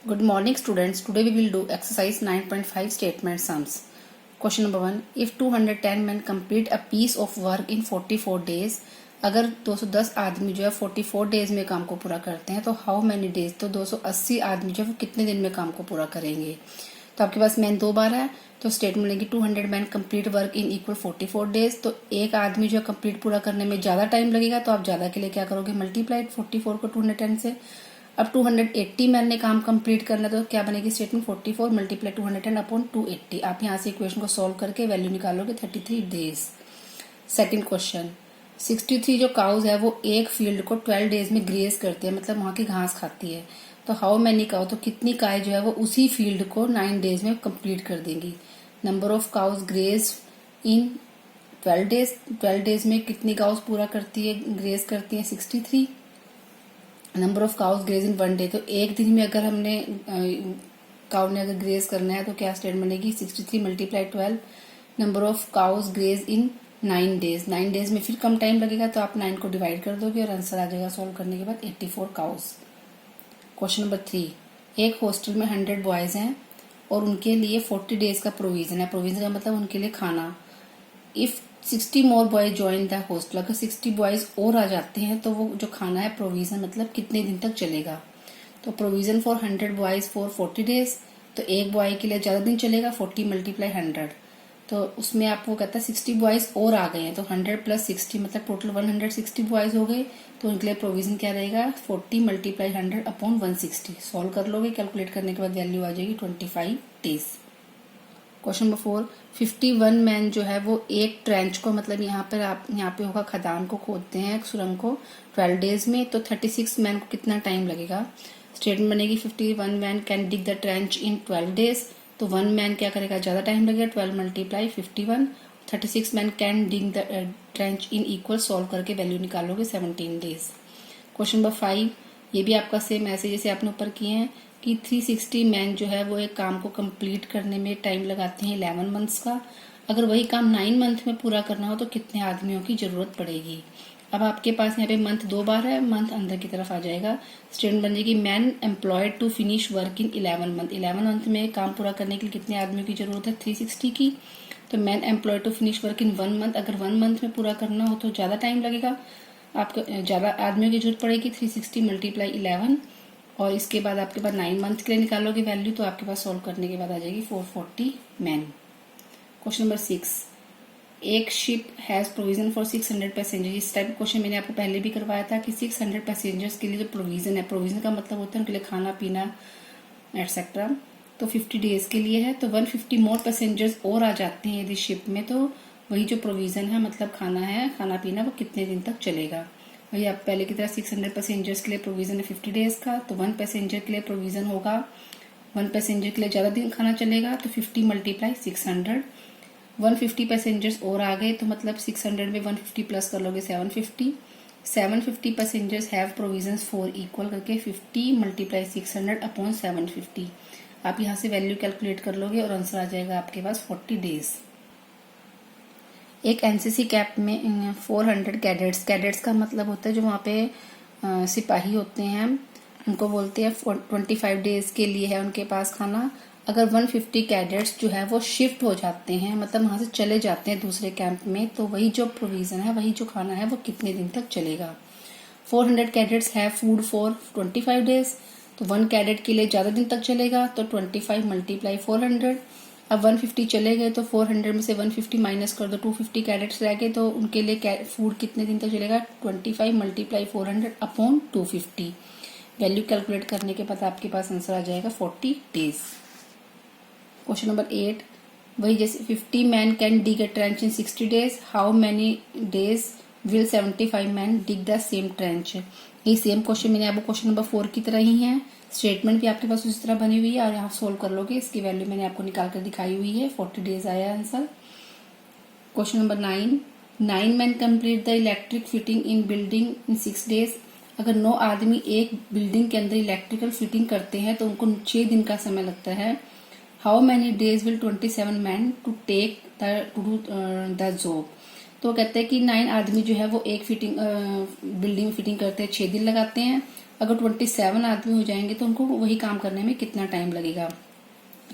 Good morning students. Today we will do exercise 9.5 statement sums. Question number 1. If 210 men complete a piece of work in 44 days, अगर 210 आदमी जो है 44 days में काम को पूरा करते हैं तो हाउ मैनी डेज, तो 280 आदमी जो है वो कितने दिन में काम को पूरा करेंगे। तो आपके पास मैन 2 बार है तो स्टेटमेंट लेंगे 200 man complete work in equal 44 days. तो एक आदमी जो है कंप्लीट पूरा करने में ज्यादा टाइम लगेगा तो आप ज्यादा के लिए क्या करोगे, मल्टीप्लाइड 44 को 210 से। अब 280 मैन ने काम कंप्लीट करना तो क्या बनेगी स्टेटमेंट 44 मल्टीप्लाई 210 अपॉन 280। आप यहाँ से इक्वेशन को सॉल्व करके वैल्यू निकालोगे 33 डेज। सेकंड क्वेश्चन, 63 जो काउज है वो एक फील्ड को 12 डेज में ग्रेज करती है, मतलब वहां की घास खाती है। तो हाउ मैनी काउ, तो कितनी गाय जो है वो उसी फील्ड को 9 डेज में कंप्लीट कर देंगी। Number of cows graze in 12 days, 12 days में कितनी काउज पूरा करती है, ग्रेज करती है 63। Number of cows graze in 1 day, तो एक दिन में अगर हमने काउ ने अगर ग्रेज करना है तो क्या स्टेटमेंट बनेगी 63 multiply 12। Number of cows graze in 9 days, 9 days में फिर कम टाइम लगेगा तो आप 9 को डिवाइड कर दोगे और आंसर आ जाएगा सॉल्व करने के बाद 84 काउज। क्वेश्चन नंबर 3, एक हॉस्टल में 100 बॉयज हैं और उनके लिए 40 डेज का प्रोविजन है। प्रोविजन का मतलब उनके लिए खाना। If 60 more boys join the hostel, अगर 60 बॉयज और आ जाते हैं तो वो जो खाना है प्रोविजन मतलब कितने दिन तक चलेगा। तो provision for 100 boys for 40 days, तो एक बॉय के लिए ज्यादा दिन चलेगा 40 मल्टीप्लाई 100। तो उसमें आपको कहता है 60 बॉयज और आ गए हैं तो 100 प्लस 60 मतलब टोटल 160 बॉयज हो गए। तो उनके लिए प्रोविजन क्या रहेगा 40 मल्टीप्लाई 100 अपॉन 160। सॉल्व कर लोगे, कैलकुलेट करने के बाद वैल्यू आ जाएगी 25 डेज। क्वेश्चन नंबर 4, 51 मैन जो है वो एक ट्रेंच को, मतलब यहाँ पे होगा खदान को खोदते हैं सुरंग को 12 डेज में, तो 36 मैन को कितना टाइम लगेगा। स्टेटमेंट बनेगी 51 man can dig the trench in 12 days, तो 1 मैन क्या करेगा, ज्यादा टाइम लगेगा 12 multiply 51। 36 man can dig the trench in equal, solve करके वैल्यू निकालोगे 17 डेज। क्वेश्चन नंबर 5, ये भी आपका सेम ऐसे जैसे आपने ऊपर किए हैं कि 360 मैन जो है वो एक काम को कंप्लीट करने में टाइम लगाते हैं 11 मंथ्स का। अगर वही काम 9 मंथ में पूरा करना हो तो कितने आदमियों की जरूरत पड़ेगी। अब आपके पास यहाँ पे मंथ 2 बार है, मंथ अंदर की तरफ आ जाएगा। स्टेटमेंट बन जाएगी man employed to finish work in 11 month. 11 month में काम पूरा करने के लिए कितने आदमियों की जरूरत है 360 की। तो man employed to finish work in 1 month, अगर 1 मंथ में पूरा करना हो तो ज्यादा टाइम लगेगा, आपको ज्यादा आदमियों की जरूरत पड़ेगी 360 मल्टीप्लाई 11। और इसके बाद आपके पास 9 मंथ के लिए निकालोगे वैल्यू, तो आपके पास सॉल्व करने के बाद आ जाएगी 440 मैन। क्वेश्चन नंबर 6, एक ship has provision for 600 passenger. इस टाइप क्वेश्चन मैंने आपको पहले भी करवाया था कि 600 पैसेंजर्स के लिए जो प्रोविजन है, प्रोविजन का मतलब होता है उनके लिए खाना पीना एटसेट्रा, तो 50 डेज के लिए है। तो 150 मोर पैसेंजर्स और आ जाते हैं यदि शिप में, तो वही जो प्रोविजन है मतलब खाना है, खाना पीना, वो कितने दिन तक चलेगा। वही आप पहले की तरह 600 पैसेंजर्स के लिए प्रोविजन है 50 डेज का, तो 1 पैसेंजर के लिए प्रोविजन होगा, 1 पैसेंजर के लिए ज्यादा दिन खाना चलेगा तो 50 मल्टीप्लाई 600। 150 पैसेंजर्स और आ गए तो मतलब 600 में 150 प्लस कर लोगे 750। 750 passengers have provision for equal करके 50 मल्टीप्लाई 600 अपॉन 750। आप यहाँ से वैल्यू कैलकुलेट कर लोगे और आंसर आ जाएगा आपके पास 40 डेज। एक एनसीसी कैंप में 400 कैडेट्स का मतलब होता है जो वहाँ पे सिपाही होते हैं, उनको बोलते हैं 25 डेज के लिए है उनके पास खाना। अगर 150 कैडेट्स जो है वो शिफ्ट हो जाते हैं, मतलब वहां से चले जाते हैं दूसरे कैंप में, तो वही जो प्रोविजन है, वही जो खाना है वो कितने दिन तक चलेगा। 400 cadets have food for 25 days, तो 1 कैडेट के लिए ज्यादा दिन तक चलेगा तो 25 मल्टीप्लाई 400। अब 150 चले गए तो 400 में से 150 माइनस कर दो, 250 कैडेट्स रह गए तो उनके लिए फूड कितने दिन तक चलेगा 25 मल्टीप्लाई 400 अपॉन 250। वैल्यू कैलकुलेट करने के बाद आपके पास आंसर आ जाएगा 40 डेज। क्वेश्चन नंबर 8, वही जैसे 50 man can dig a trench in 60 days, how many days will 75 man dig the same trench. ये सेम क्वेश्चन मैंने आपको क्वेश्चन नंबर 4 की तरह ही है, स्टेटमेंट भी आपके पास उसी तरह बनी हुई है और यहाँ सोल्व कर लोगे। इसकी वैल्यू मैंने आपको निकाल कर दिखाई हुई है, 40 डेज आया answer. Question number 9, 9 man complete the electric fitting in building in 6 days. अगर 9 आदमी एक बिल्डिंग के अंदर इलेक्ट्रिकल फिटिंग करते हैं तो उनको 6 दिन का समय लगता है। How many days will 27 man to take the job. तो कहते हैं कि 9 आदमी जो है वो एक बिल्डिंग में फिटिंग करते हैं 6 दिन लगाते हैं, अगर 27 आदमी हो जाएंगे तो उनको वही काम करने में कितना टाइम लगेगा।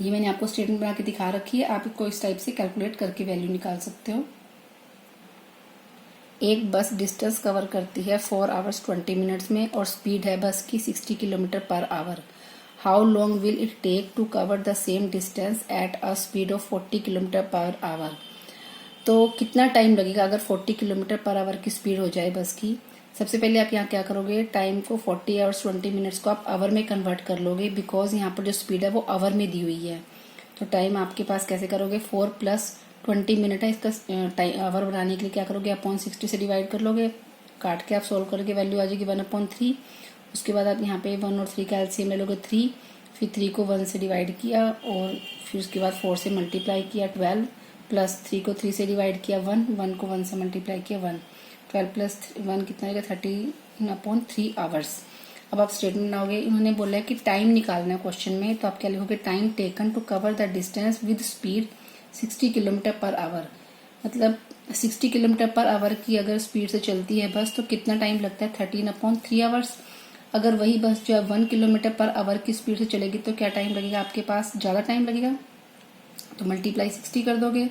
ये मैंने आपको स्टेटमेंट बना के दिखा रखी है, आप इसको इस टाइप से कैलकुलेट करके वैल्यू निकाल सकते हो। एक बस डिस्टेंस कवर करती है 4 आवर्स 20 मिनट्स में और स्पीड है बस की 60 kilometre per hour. How long will it take to cover the same distance at a speed of 40 kilometre per hour. तो कितना टाइम लगेगा अगर 40 किलोमीटर पर आवर की स्पीड हो जाए बस की। सबसे पहले आप यहाँ क्या करोगे, टाइम को 40 आवर्स 20 मिनट्स को आप आवर में कन्वर्ट कर लोगे, बिकॉज यहाँ पर जो स्पीड है वो आवर में दी हुई है। तो टाइम आपके पास कैसे करोगे, 4 + 20 मिनट है, इसका आवर बनाने के लिए क्या करोगे, अपॉन 60 से डिवाइड कर लोगे, काट के आप सोल्व करोगे, वैल्यू आ जाएगी 1/3। उसके बाद आप यहाँ पे 1 और 3 का एलसीएम ले लोगे 3, फिर 3 को 1 से डिवाइड किया और फिर उसके बाद 4 से मल्टीप्लाई किया 12, प्लस 3 को 3 से डिवाइड किया 1, 1 को 1 से मल्टीप्लाई किया 1, 12 + 1 कितना आएगा 13/3 आवर्स। अब आप स्टेटमेंट बनाओगे, इन्होंने बोला है कि टाइम निकालना है क्वेश्चन में, तो आप क्या लिखोगे, time taken to cover the distance with speed 60 kilometre per hour. मतलब 60 किलोमीटर पर आवर की अगर स्पीड से चलती है बस तो कितना टाइम लगता है, 13/3 आवर्स। अगर वही बस जो है 1 किलोमीटर पर आवर की स्पीड से चलेगी तो क्या टाइम लगेगा आपके पास, ज़्यादा टाइम लगेगा, तो मल्टीप्लाई 60 कर दोगे।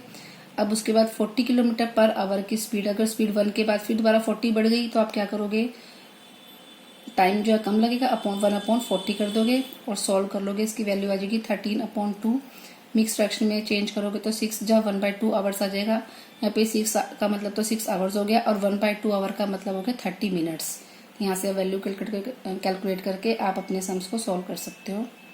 अब उसके बाद 40 किलोमीटर पर आवर की स्पीड, अगर स्पीड 1 के बाद फिर दोबारा 40 बढ़ गई तो आप क्या करोगे, टाइम जो है कम लगेगा, अपॉन 1/40 कर दोगे और सॉल्व कर लोगे, इसकी वैल्यू आ जाएगी 13/2। मिक्स फ्रैक्शन में चेंज करोगे तो 6 जब 1/2 आवर्स आ जाएगा। यहाँ पे 6 का मतलब तो 6 आवर्स हो गया और 1/2 आवर का मतलब हो गया 30 मिनट्स। यहाँ से वैल्यू कैलकुलेट करके आप अपने सम्स को सॉल्व कर सकते हो।